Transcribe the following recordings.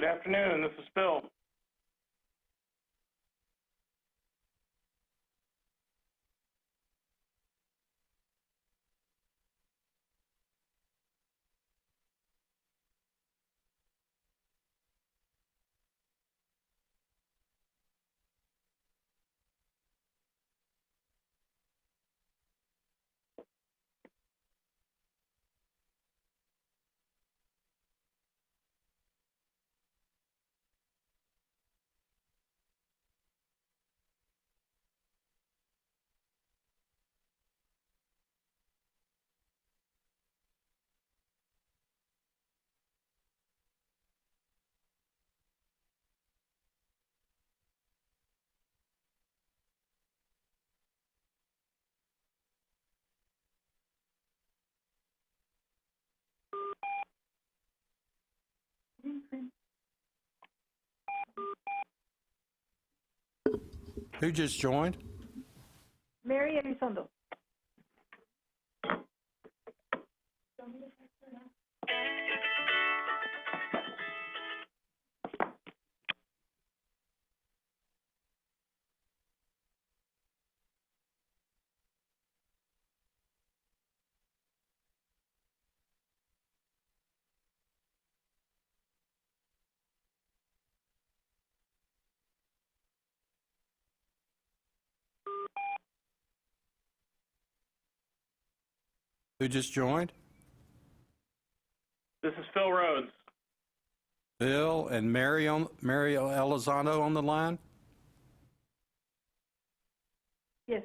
Good afternoon, this is Phil. Who just joined? Mary Elizondo. Who just joined? This is Phil Rhodes. Bill and Mary Elizondo on the line? Yes.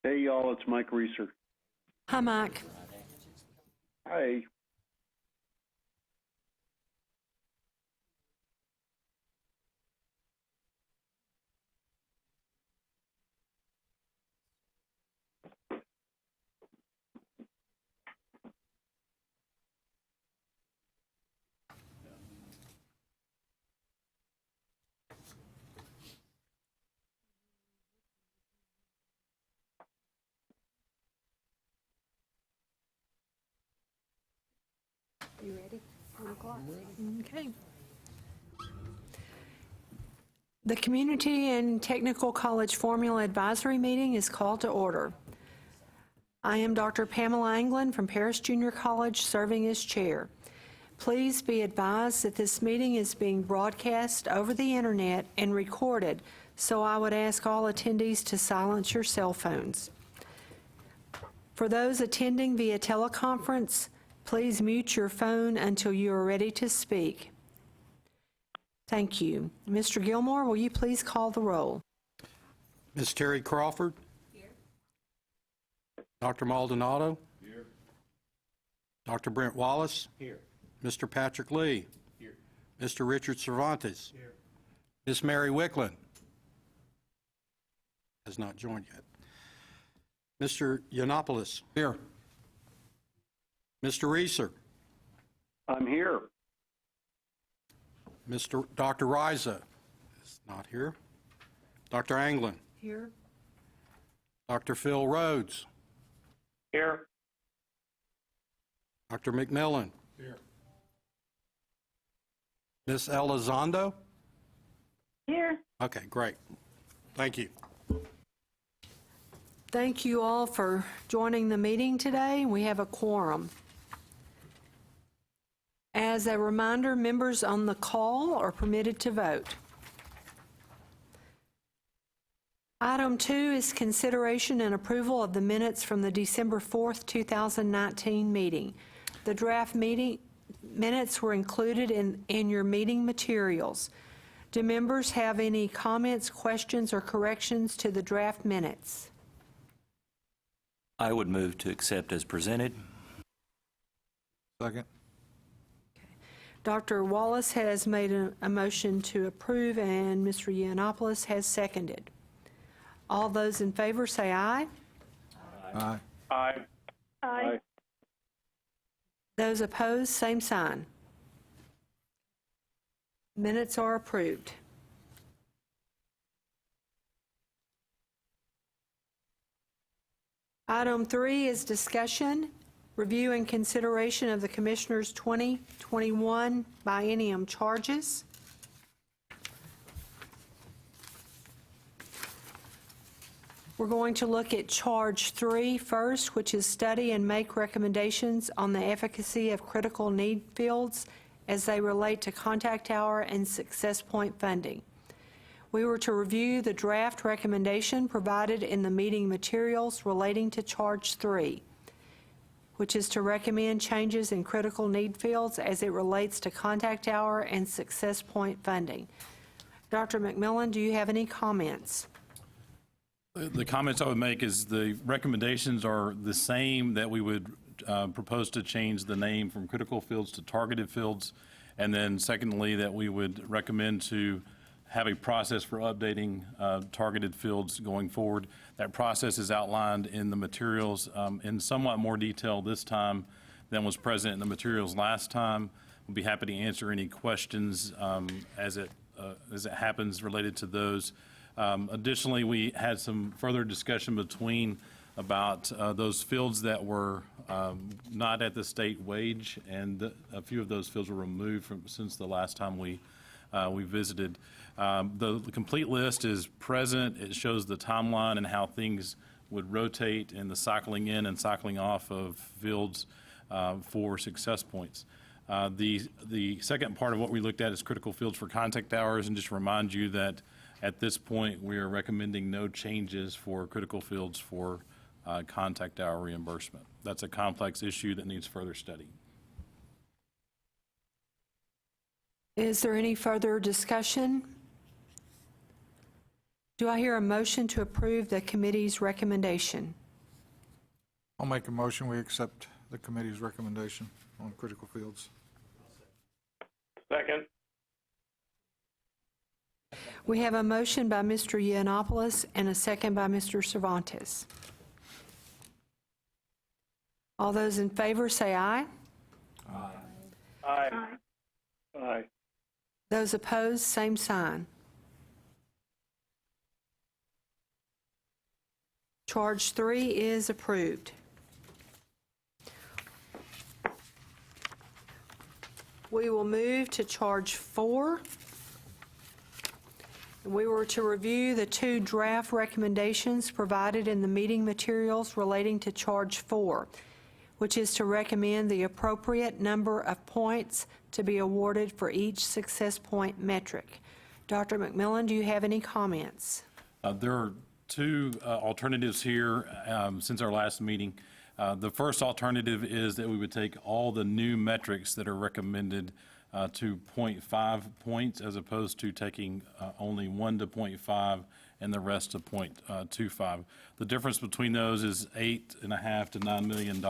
Hey, y'all, it's Mike Reeser. Hi, Mike. Hi. You ready? 1 o'clock. Okay. The Community and Technical College Formula Advisory Meeting is called to order. I am Dr. Pamela Anglin from Paris Junior College, serving as chair. Please be advised that this meeting is being broadcast over the internet and recorded, so I would ask all attendees to silence your cell phones. For those attending via teleconference, please mute your phone until you are ready to speak. Thank you. Mr. Gilmore, will you please call the roll? Ms. Terry Crawford? Here. Dr. Maldonado? Here. Dr. Brent Wallace? Here. Mr. Patrick Lee? Here. Mr. Richard Cervantes? Here. Ms. Mary Wicklund? Has not joined yet. Mr. Yiannopoulos? Here. Mr. Reeser? I'm here. Dr. Riza is not here. Dr. Anglin? Here. Dr. Phil Rhodes? Here. Dr. McMillan? Here. Ms. Elizondo? Here. Okay, great. Thank you. Thank you all for joining the meeting today. We have a quorum. As a reminder, members on the call are permitted to vote. Item 2 is consideration and approval of the minutes from the December 4th, 2019 meeting. The draft meeting minutes were included in your meeting materials. Do members have any comments, questions, or corrections to the draft minutes? I would move to accept as presented. Second. Dr. Wallace has made a motion to approve, and Mr. Yiannopoulos has seconded. All those in favor say aye. Aye. Aye. Aye. Those opposed, same sign. Minutes are approved. Item 3 is discussion, review, and consideration of the Commissioners' 2021 biennium charges. We're going to look at Charge 3 first, which is study and make recommendations on the efficacy of critical need fields as they relate to contact hour and success point funding. We were to review the draft recommendation provided in the meeting materials relating to Charge 3, which is to recommend changes in critical need fields as it relates to contact hour and success point funding. Dr. McMillan, do you have any comments? The comments I would make is the recommendations are the same, that we would propose to change the name from critical fields to targeted fields, and then secondly, that we would recommend to have a process for updating targeted fields going forward. That process is outlined in the materials in somewhat more detail this time than was present in the materials last time. We'll be happy to answer any questions as it happens related to those. Additionally, we had some further discussion between about those fields that were not at the state wage, and a few of those fields were removed since the last time we visited. The complete list is present. It shows the timeline and how things would rotate in the cycling in and cycling off of fields for success points. The second part of what we looked at is critical fields for contact hours, and just remind you that at this point we are recommending no changes for critical fields for contact hour reimbursement. That's a complex issue that needs further study. Is there any further discussion? Do I hear a motion to approve the committee's recommendation? I'll make a motion, we accept the committee's recommendation on critical fields. Second. We have a motion by Mr. Yiannopoulos and a second by Mr. Cervantes. All those in favor say aye. Aye. Aye. Aye. Those opposed, same sign. Charge 3 is approved. We will move to Charge 4. We were to review the 2 draft recommendations provided in the meeting materials relating to Charge 4, which is to recommend the appropriate number of points to be awarded for each success point metric. Dr. McMillan, do you have any comments? There are 2 alternatives here since our last meeting. The first alternative is that we would take all the new metrics that are recommended to 0.5 points, as opposed to taking only 1 to 0.5 and the rest to 0.25. The difference between those is $8.5 to $9 million.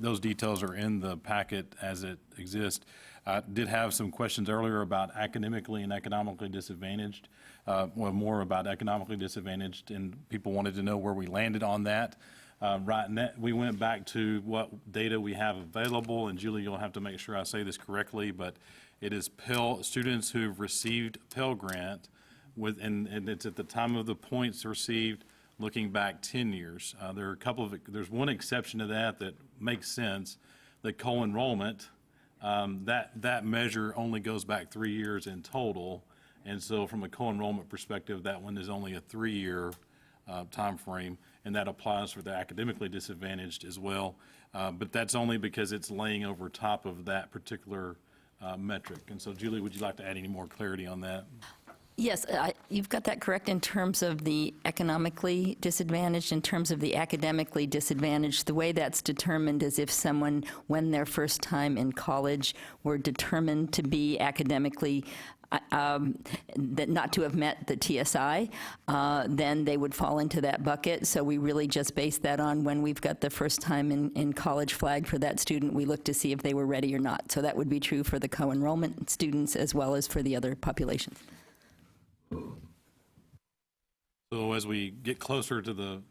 Those details are in the packet as it exists. I did have some questions earlier about academically and economically disadvantaged, more about economically disadvantaged, and people wanted to know where we landed on that. We went back to what data we have available, and Julie, you'll have to make sure I say this correctly, but it is Pell students who've received Pell Grant, and it's at the time of the points received, looking back 10 years. There are there's one exception to that makes sense, the co-enrollment. That measure only goes back 3 years in total, and so from a co-enrollment perspective, that one is only a 3-year time frame, and that applies for the academically disadvantaged as well. But that's only because it's laying over top of that particular metric. And so, Julie, would you like to add any more clarity on that? Yes, you've got that correct in terms of the economically disadvantaged. In terms of the academically disadvantaged, the way that's determined is if someone, when their first time in college, were determined to be academically that not to have met the TSI, then they would fall into that bucket. So we really just base that on when we've got the first time in college flagged for that student, we look to see if they were ready or not. So that would be true for the co-enrollment students as well as for the other populations. So as we get closer to the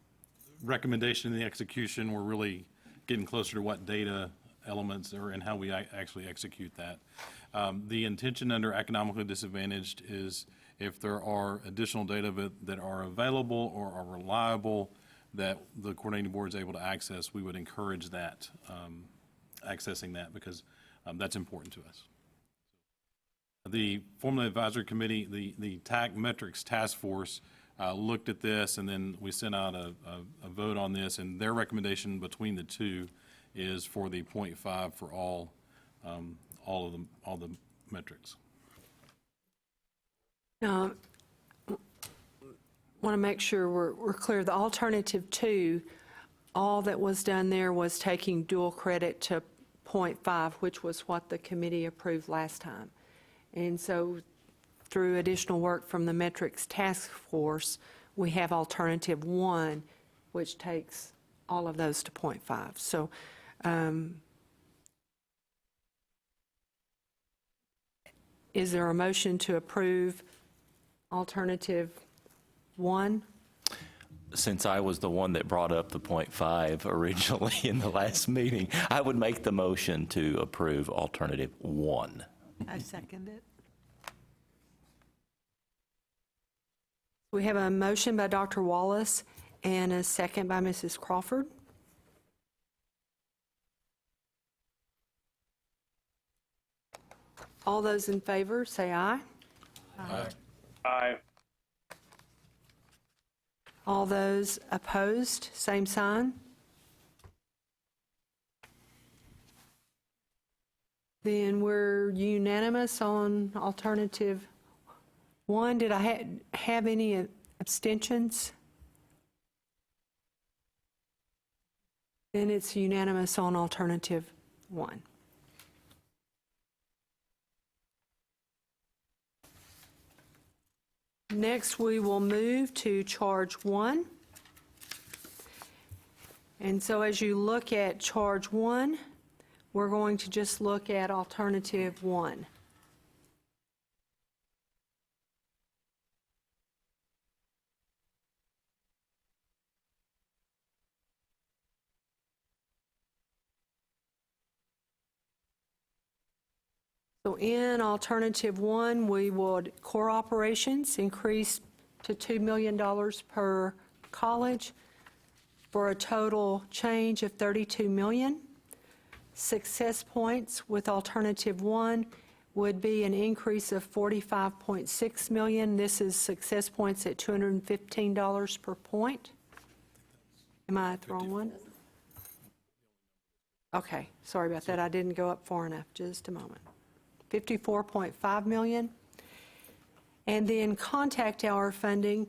recommendation and the execution, we're really getting closer to what data elements are and how we actually execute that. The intention under economically disadvantaged is if there are additional data that are available or are reliable that the coordinating board is able to access, we would encourage that, accessing that, because that's important to us. The Formula Advisory Committee, the TAC Metrics Task Force looked at this, and then we sent out a vote on this, and their recommendation between the 2 is for the 0.5 for all the metrics. Now, want to make sure we're clear. The alternative 2, all that was done there was taking dual credit to 0.5, which was what the committee approved last time. And so through additional work from the Metrics Task Force, we have alternative 1, which takes all of those to 0.5. So is there a motion to approve alternative 1? Since I was the one that brought up the 0.5 originally in the last meeting, I would make the motion to approve alternative 1. I second it. We have a motion by Dr. Wallace and a second by Mrs. Crawford. All those in favor, say aye. Aye. All those opposed, same sign. Then we're unanimous on alternative 1. Did I have any abstentions? Then it's unanimous on alternative 1. Next, we will move to charge 1. And so as you look at charge 1, we're going to just look at alternative 1. So in alternative 1, we would core operations increase to $2 million per college for a total change of $32 million. Success points with alternative 1 would be an increase of $45.6 million. This is success points at $215 per point. Am I at the wrong one? Okay, sorry about that. I didn't go up far enough. Just a moment. $54.5 million. And then contact hour funding,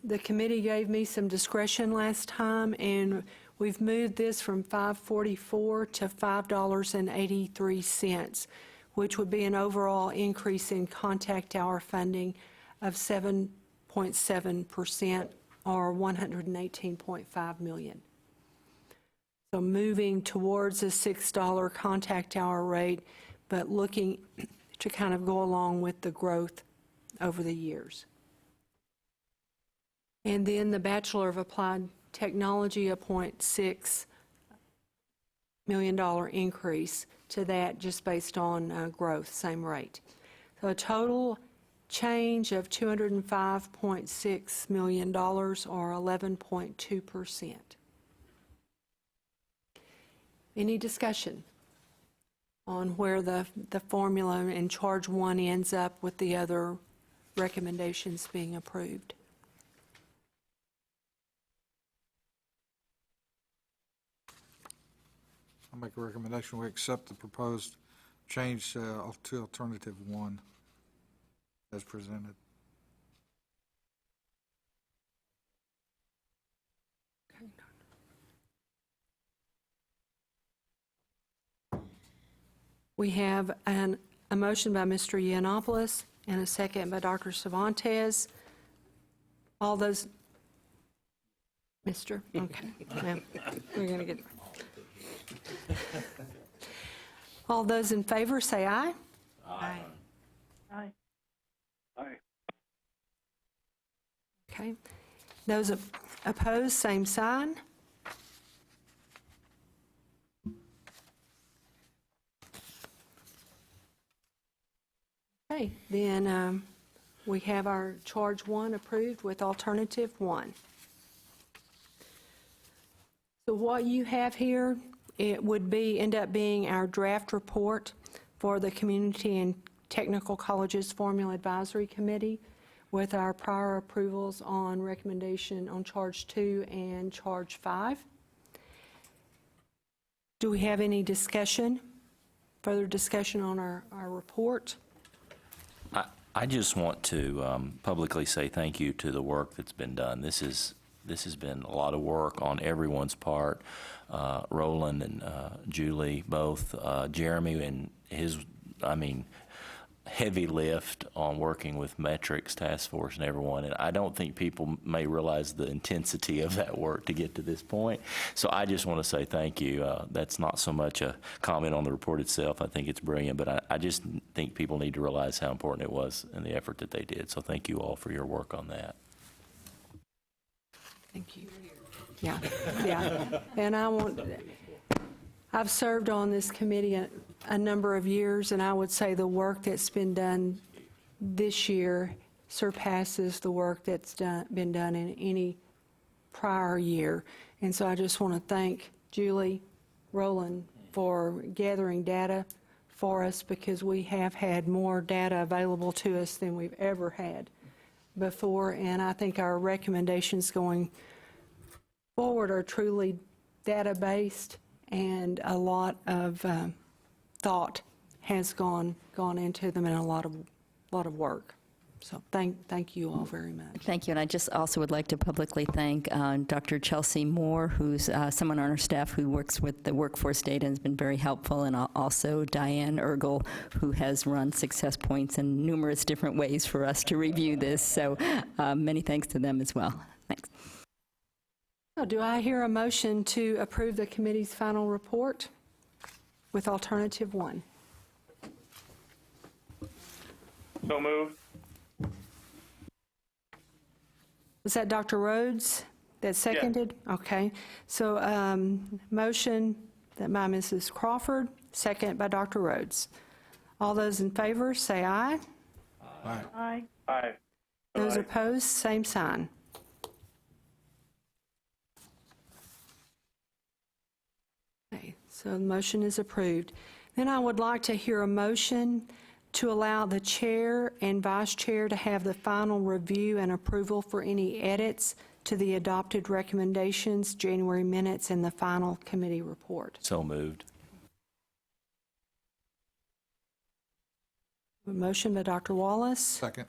the committee gave me some discretion last time, and we've moved this from $5.44 to $5.83, which would be an overall increase in contact hour funding of 7.7%, or $118.5 million. So moving towards a $6 contact hour rate, but looking to kind of go along with the growth over the years. And then the Bachelor of Applied Technology, a $0.6 million increase to that just based on growth, same rate. So a total change of $205.6 million, or 11.2%. Any discussion on where the formula in Charge 1 ends up with the other recommendations being approved? I'll make a recommendation, we accept the proposed change to alternative 1 as presented. We have a motion by Mr. Yiannopoulos and a second by Dr. Cervantes. All those, Mr.? Okay. Now, we're going to get... All those in favor say aye. Aye. Aye. Okay. Those opposed, same sign. Okay, then we have our Charge 1 approved with Alternative 1. So what you have here, it would end up being our draft report for the Community and Technical Colleges Formula Advisory Committee with our prior approvals on recommendation on Charge 2 and Charge 5. Do we have any discussion, further discussion on our report? I just want to publicly say thank you to the work that's been done. This has been a lot of work on everyone's part. Roland and Julie both, Jeremy and his, heavy lift on working with metrics, task force, and everyone. And I don't think people may realize the intensity of that work to get to this point. So I just want to say thank you. That's not so much a comment on the report itself. I think it's brilliant, but I just think people need to realize how important it was and the effort that they did. So thank you all for your work on that. Thank you. Yeah. And I've served on this committee a number of years, and I would say the work that's been done this year surpasses the work that's been done in any prior year. And so I just want to thank Julie, Roland for gathering data for us, because we have had more data available to us than we've ever had before. And I think our recommendations going forward are truly data-based, and a lot of thought has gone into them, and a lot of work. So thank you all very much. Thank you, and I just also would like to publicly thank Dr. Chelsea Moore, who's someone on our staff who works with the workforce data and has been very helpful, and also Diane Ergel, who has run Success Points in numerous different ways for us to review this. So many thanks to them as well. Thanks. So do I hear a motion to approve the committee's final report with Alternative 1? So moved. Was that Dr. Rhodes that seconded? Yeah. Okay. So motion by Mrs. Crawford, second by Dr. Rhodes. All those in favor say aye. Aye. Aye. Aye. Those Aye. opposed, same sign. Okay, so the motion is approved. Then I would like to hear a motion to allow the chair and vice chair to have the final review and approval for any edits to the adopted recommendations, January minutes, and the final committee report. So moved. A motion by Dr. Wallace, Second.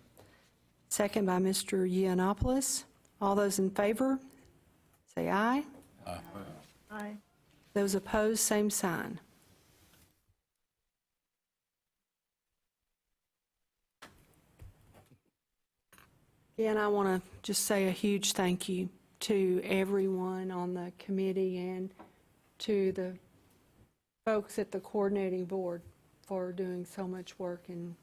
second by Mr. Yiannopoulos. All those in favor, say aye. Aye. Those opposed, same sign. Again, I want to just say a huge thank you to everyone on the committee and to the folks at the coordinating board for doing so much work in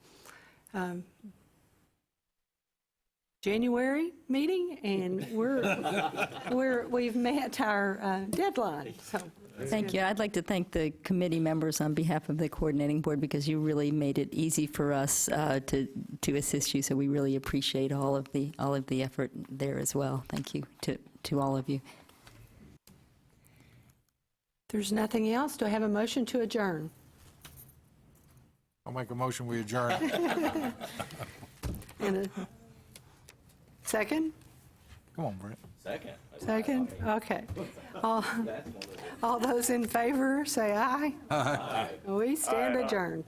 January meeting, and we've met our deadline. So Thank you. I'd like to thank the committee members on behalf of the coordinating board because you really made it easy for us to assist you. So we really appreciate all of the effort there as well. Thank you to all of you. if there's nothing else, do I have a motion to adjourn? I'll make a motion, we adjourn. And a second? Come on, Brent. Second? Okay. All those in favor, say aye. Aye. We stand adjourned.